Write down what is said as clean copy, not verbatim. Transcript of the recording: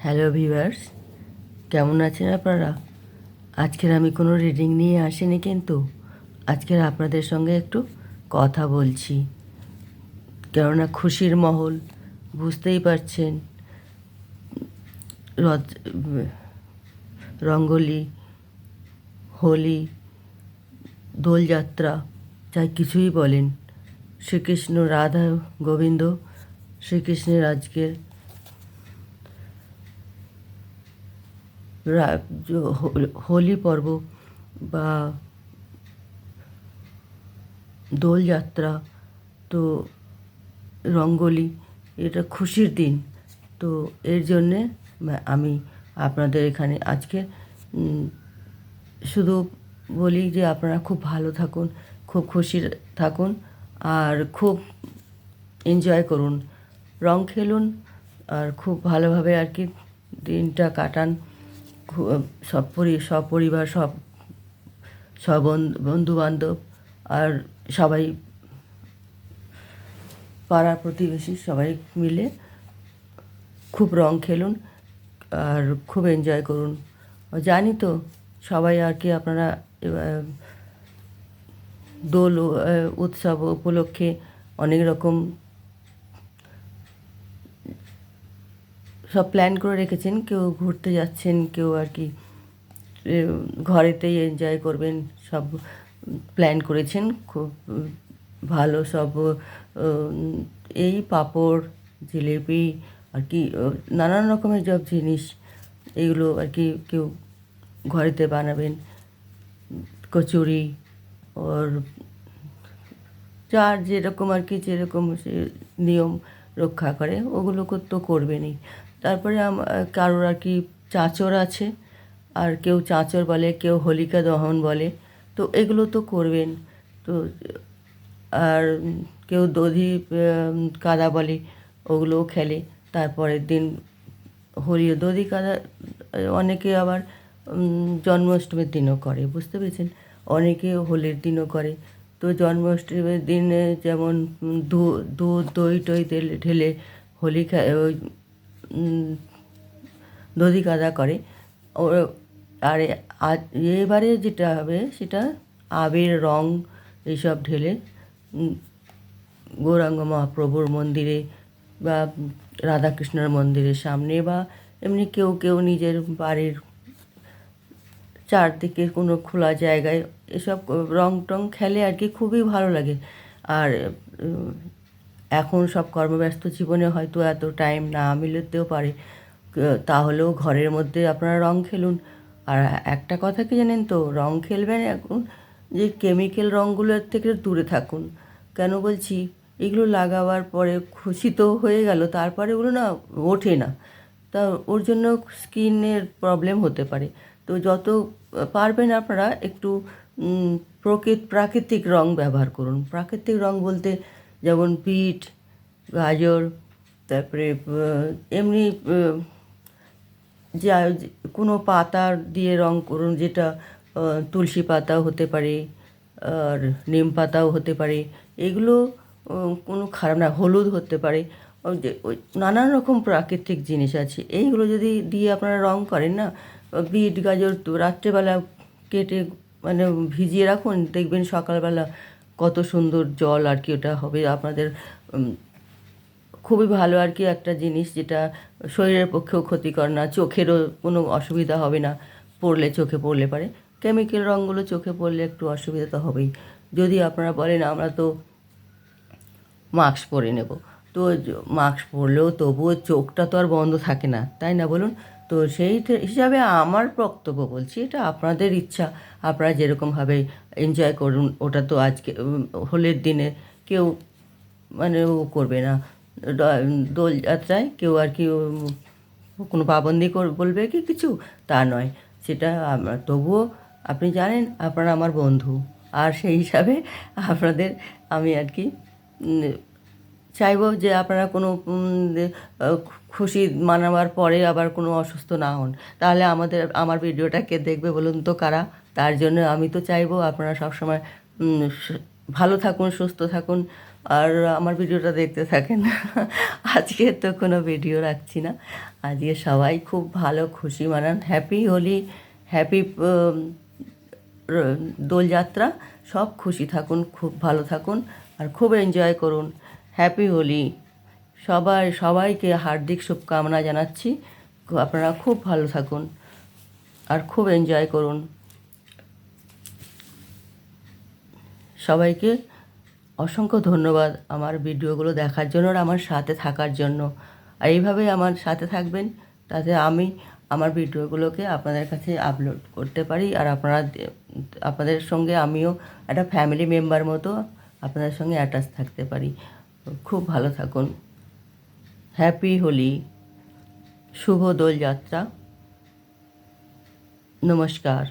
Hello viewers, কেমন আছেন আপনারা? আজকের আমি কোনো রিডিং নিয়ে আসিনি, কিন্তু আজকের আপনাদের সঙ্গে একটু কথা বলছি। কেননা খুশির মহল, বুঝতেই পারছেন, রথ, রঙ্গোলি, হোলি, দোলযাত্রা, যাই কিছুই বলেন, শ্রীকৃষ্ণ, রাধা, গোবিন্দ, শ্রীকৃষ্ণের আজকের হোলি পর্ব বা দোলযাত্রা, তো রঙ্গোলি, এটা খুশির দিন। তো এর জন্যে আমি আপনাদের এখানে আজকে শুধু বলি যে আপনারা খুব ভালো থাকুন, খুব খুশি থাকুন, আর খুব এনজয় করুন, রং খেলুন, আর খুব ভালোভাবে আর কি দিনটা কাটান। সপরিবার, সব বন্ধুবান্ধব আর সবাই, পাড়া প্রতিবেশী সবাই মিলে খুব রং খেলুন আর খুব এনজয় করুন। জানি তো সবাই আর কি আপনারা দোল উৎসব উপলক্ষে অনেক রকম সব প্ল্যান করে রেখেছেন। কেউ ঘুরতে যাচ্ছেন, কেউ আর কি ঘরেতেই এনজয় করবেন, সব প্ল্যান করেছেন। খুব ভালো সব এই পাঁপড়, জিলিপি আর কি নানান রকমের সব জিনিস, এগুলো আর কি কেউ ঘরেতে বানাবেন। কচুরি, ওর যার যেরকম আর কি যেরকম সে নিয়ম রক্ষা করে ওগুলো তো করবেনই। তারপরে কারোর আর কি চাঁচর আছে, আর কেউ চাঁচর বলে, কেউ হোলিকা দহন বলে, তো এগুলো তো করবেন। তো আর কেউ দধি কাদা বলে, ওগুলোও খেলে। তারপরের দিন হোলি, দধি কাদা অনেকে আবার জন্মাষ্টমীর দিনও করে, বুঝতে পেরেছেন? অনেকে হোলির দিনও করে। তো জন্মাষ্টমীর দিনে যেমন দুধ দই টই ঢেলে হোলি ওই দধি কাদা করে। আর এবারে যেটা হবে সেটা আবির রং এইসব ঢেলে গৌরাঙ্গ মহাপ্রভুর মন্দিরে বা রাধাকৃষ্ণের মন্দিরের সামনে, বা এমনি কেউ কেউ নিজের বাড়ির চারদিকে কোনো খোলা জায়গায় এসব রং টং খেলে আর কি, খুবই ভালো লাগে। আর এখন সব কর্মব্যস্ত জীবনে হয়তো এত টাইম না মিলতেও পারে, তাহলেও ঘরের মধ্যে আপনারা রং খেলুন। আর একটা কথা কি জানেন তো, রং খেলবেন এখন যে কেমিক্যাল রঙগুলোর থেকে দূরে থাকুন। কেন বলছি, এগুলো লাগাবার পরে খুশি তো হয়ে গেল, তারপরে ওগুলো না ওঠে না, তা ওর জন্য স্কিনের প্রবলেম হতে পারে। তো যত পারবেন আপনারা একটু প্রাকৃতিক রং ব্যবহার করুন। প্রাকৃতিক রং বলতে যেমন বিট, গাজর, তারপরে এমনি যে কোনো পাতা দিয়ে রং করুন, যেটা তুলসী পাতাও হতে পারে আর নিম পাতাও হতে পারে। এগুলো কোনো খারাপ না, হলুদ হতে পারে। ওই নানান রকম প্রাকৃতিক জিনিস আছে, এইগুলো যদি দিয়ে আপনারা রং করেন না, বিট গাজর তো রাত্রেবেলা কেটে মানে ভিজিয়ে রাখুন, দেখবেন সকালবেলা কত সুন্দর জল আর কি ওটা হবে আপনাদের। খুবই ভালো আর কি একটা জিনিস, যেটা শরীরের পক্ষেও ক্ষতিকর না, চোখেরও কোনো অসুবিধা হবে না পড়লে, চোখে পড়লে পারে। কেমিক্যাল রঙগুলো চোখে পড়লে একটু অসুবিধা তো হবেই। যদি আপনারা বলেন আমরা তো মাস্ক পরে নেব, তো মাস্ক পরলেও তবুও চোখটা তো আর বন্ধ থাকে না, তাই না বলুন? তো সেই হিসাবে আমার বক্তব্য বলছি, এটা আপনাদের ইচ্ছা, আপনারা যেরকমভাবে এনজয় করুন। ওটা তো আজকে হোলির দিনে কেউ মানে ও করবে না, দোলযাত্রায় কেউ আর কি কোনো পাবন্দি বলবে কি কিছু, তা নয়। সেটা তবুও আপনি জানেন আপনারা আমার বন্ধু, আর সেই হিসাবে আপনাদের আমি আর কি চাইবো যে আপনারা কোনো খুশি মানাবার পরে আবার কোনো অসুস্থ না হন। তাহলে আমার ভিডিওটা কে দেখবে বলুন তো, কারা? তার জন্য আমি তো চাইবো আপনারা সবসময় ভালো থাকুন, সুস্থ থাকুন, আর আমার ভিডিওটা দেখতে থাকেন। আজকে তো কোনো ভিডিও রাখছি না, আজকে সবাই খুব ভালো খুশি মানান। হ্যাপি হোলি, হ্যাপি দোলযাত্রা, সব খুশি থাকুন, খুব ভালো থাকুন আর খুব এনজয় করুন। হ্যাপি হোলি, সবাইকে হার্দিক শুভকামনা জানাচ্ছি। আপনারা খুব ভালো থাকুন আর খুব এনজয় করুন। সবাইকে অসংখ্য ধন্যবাদ আমার ভিডিওগুলো দেখার জন্য আর আমার সাথে থাকার জন্য। আর এইভাবেই আমার সাথে থাকবেন, তাতে আমি আমার ভিডিওগুলোকে আপনাদের কাছে আপলোড করতে পারি আর আপনাদের সঙ্গে আমিও একটা ফ্যামিলি মেম্বার মতো আপনাদের সঙ্গে অ্যাটাচ থাকতে পারি। খুব ভালো থাকুন। হ্যাপি হোলি, শুভ দোলযাত্রা, নমস্কার।